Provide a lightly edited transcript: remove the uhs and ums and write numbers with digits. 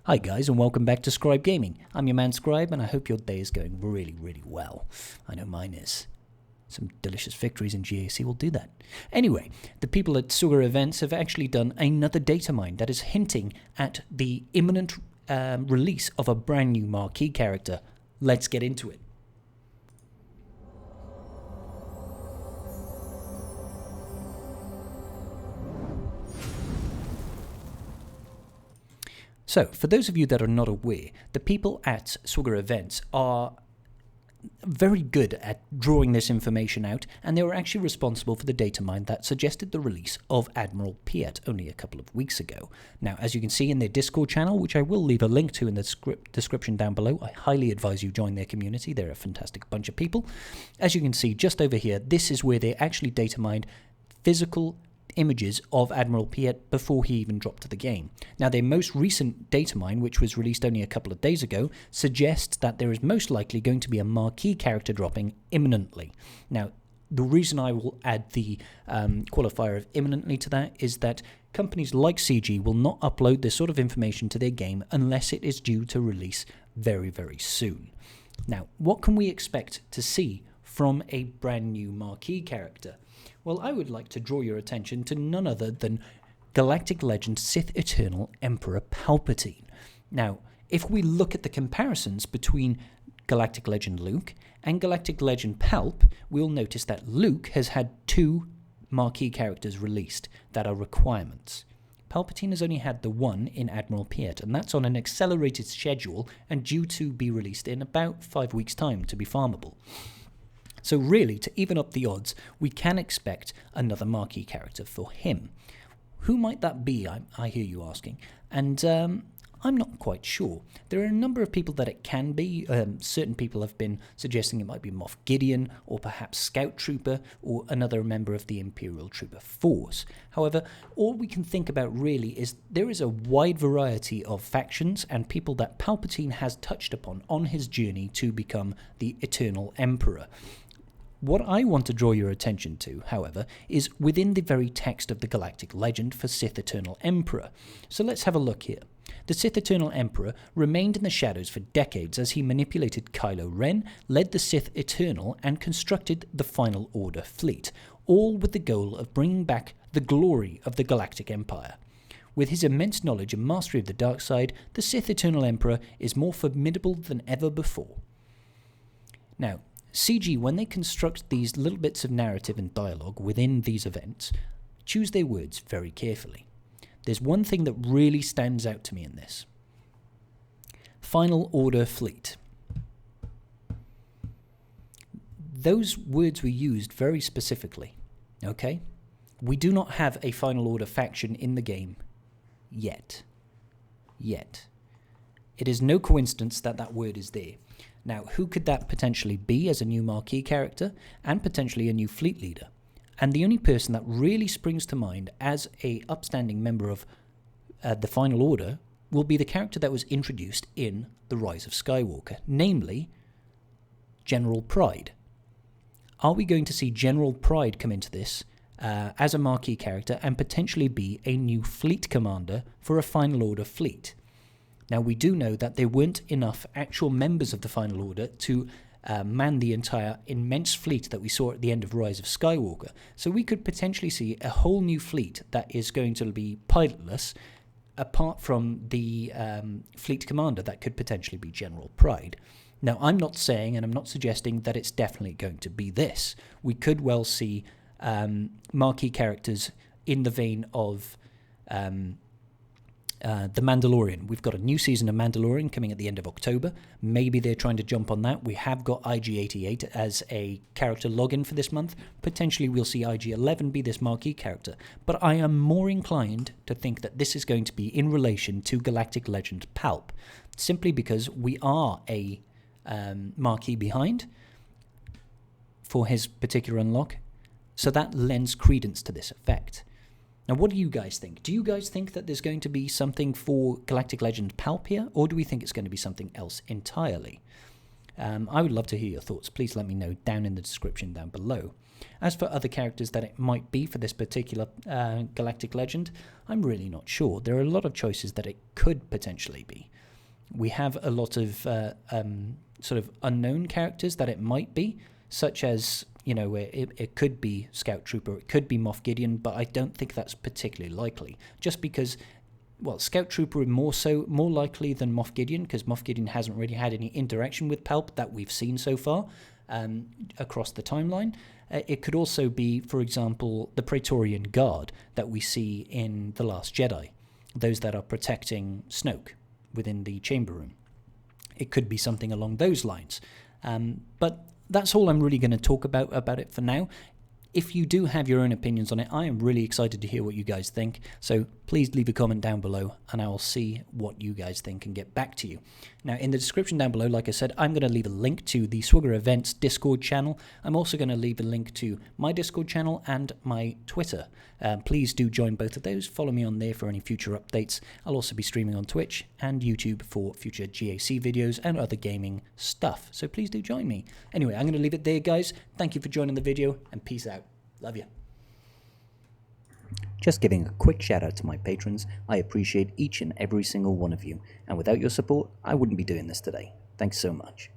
Hi guys, and welcome back to Scribe Gaming. I'm your man Scribe, and I hope your day is going really, really well. I know mine is. Some delicious victories in GAC will do that. Anyway, the people at SWGOH Events have actually done another data mine that is hinting at the imminent release of a brand new marquee character. Let's get into it. So, for those of you that are not aware, the people at SWGOH Events are very good at drawing this information out, and they were actually responsible for the data mine that suggested the release of Admiral Piet only a couple of weeks ago. Now, as you can see in their Discord channel, which I will leave a link to in the description down below, I highly advise you join their community. They're a fantastic bunch of people. As you can see just over here, this is where they actually data mined physical images of Admiral Piet before he even dropped to the game. Now, their most recent data mine, which was released only a couple of days ago, suggests that there is most likely going to be a marquee character dropping imminently. Now, the reason I will add the qualifier of imminently to that is that companies like CG will not upload this sort of information to their game unless it is due to release very, very soon. Now, what can we expect to see from a brand new marquee character? Well, I would like to draw your attention to none other than Galactic Legend Sith Eternal Emperor Palpatine. Now, if we look at the comparisons between Galactic Legend Luke and Galactic Legend Palp, we'll notice that Luke has had 2 marquee characters released that are requirements. Palpatine has only had the one in Admiral Piet, and that's on an accelerated schedule and due to be released in about 5 weeks' time to be farmable. So really, to even up the odds, we can expect another marquee character for him. Who might that be, I hear you asking? And I'm not quite sure. There are a number of people that it can be. Certain people have been suggesting it might be Moff Gideon, or perhaps Scout Trooper, or another member of the Imperial Trooper Force. However, all we can think about really is there is a wide variety of factions and people that Palpatine has touched upon on his journey to become the Eternal Emperor. What I want to draw your attention to, however, is within the very text of the Galactic Legend for Sith Eternal Emperor. So let's have a look here. The Sith Eternal Emperor remained in the shadows for decades as he manipulated Kylo Ren, led the Sith Eternal, and constructed the Final Order fleet, all with the goal of bringing back the glory of the Galactic Empire. With his immense knowledge and mastery of the dark side, the Sith Eternal Emperor is more formidable than ever before. Now, CG, when they construct these little bits of narrative and dialogue within these events, choose their words very carefully. There's one thing that really stands out to me in this. Final Order Fleet. Those words were used very specifically, okay? We do not have a Final Order faction in the game yet. It is no coincidence that that word is there. Now, who could that potentially be as a new marquee character and potentially a new fleet leader? And the only person that really springs to mind as a upstanding member of the Final Order will be the character that was introduced in The Rise of Skywalker, namely General Pride. Are we going to see General Pride come into this as a marquee character and potentially be a new fleet commander for a Final Order fleet? Now, we do know that there weren't enough actual members of the Final Order to man the entire immense fleet that we saw at the end of Rise of Skywalker. So we could potentially see a whole new fleet that is going to be pilotless, apart from the fleet commander that could potentially be General Pride. Now, I'm not saying and I'm not suggesting that it's definitely going to be this. We could well see marquee characters in the vein of The Mandalorian. We've got a new season of Mandalorian coming at the end of October. Maybe they're trying to jump on that. We have got IG-88 as a character login for this month. Potentially we'll see IG-11 be this marquee character. But I am more inclined to think that this is going to be in relation to Galactic Legend Palp, simply because we are a marquee behind for his particular unlock. So that lends credence to this effect. Now, what do you guys think? Do you guys think that there's going to be something for Galactic Legend Palp here, or do we think it's going to be something else entirely? I would love to hear your thoughts. Please let me know down in the description down below. As for other characters that it might be for this particular galactic legend, I'm really not sure. There are a lot of choices that it could potentially be. We have a lot of sort of unknown characters that it might be, such as, you know, it could be Scout Trooper, it could be Moff Gideon, but I don't think that's particularly likely, just because, well, Scout Trooper is more likely than Moff Gideon, because Moff Gideon hasn't really had any interaction with Palp that we've seen so far across the timeline. It could also be, for example, the Praetorian Guard that we see in The Last Jedi, those that are protecting Snoke within the chamber room. It could be something along those lines. But that's all I'm really going to talk about it for now. If you do have your own opinions on it, I am really excited to hear what you guys think. So please leave a comment down below and I will see what you guys think and get back to you. Now, in the description down below, like I said, I'm going to leave a link to the SWGOH Events Discord channel. I'm also going to leave a link to my Discord channel and my Twitter. Please do join both of those. Follow me on there for any future updates. I'll also be streaming on Twitch and YouTube for future GAC videos and other gaming stuff. So please do join me. Anyway, I'm going to leave it there, guys. Thank you for joining the video and peace out. Love you. Just giving a quick shout out to my patrons. I appreciate each and every single one of you. And without your support, I wouldn't be doing this today. Thanks so much.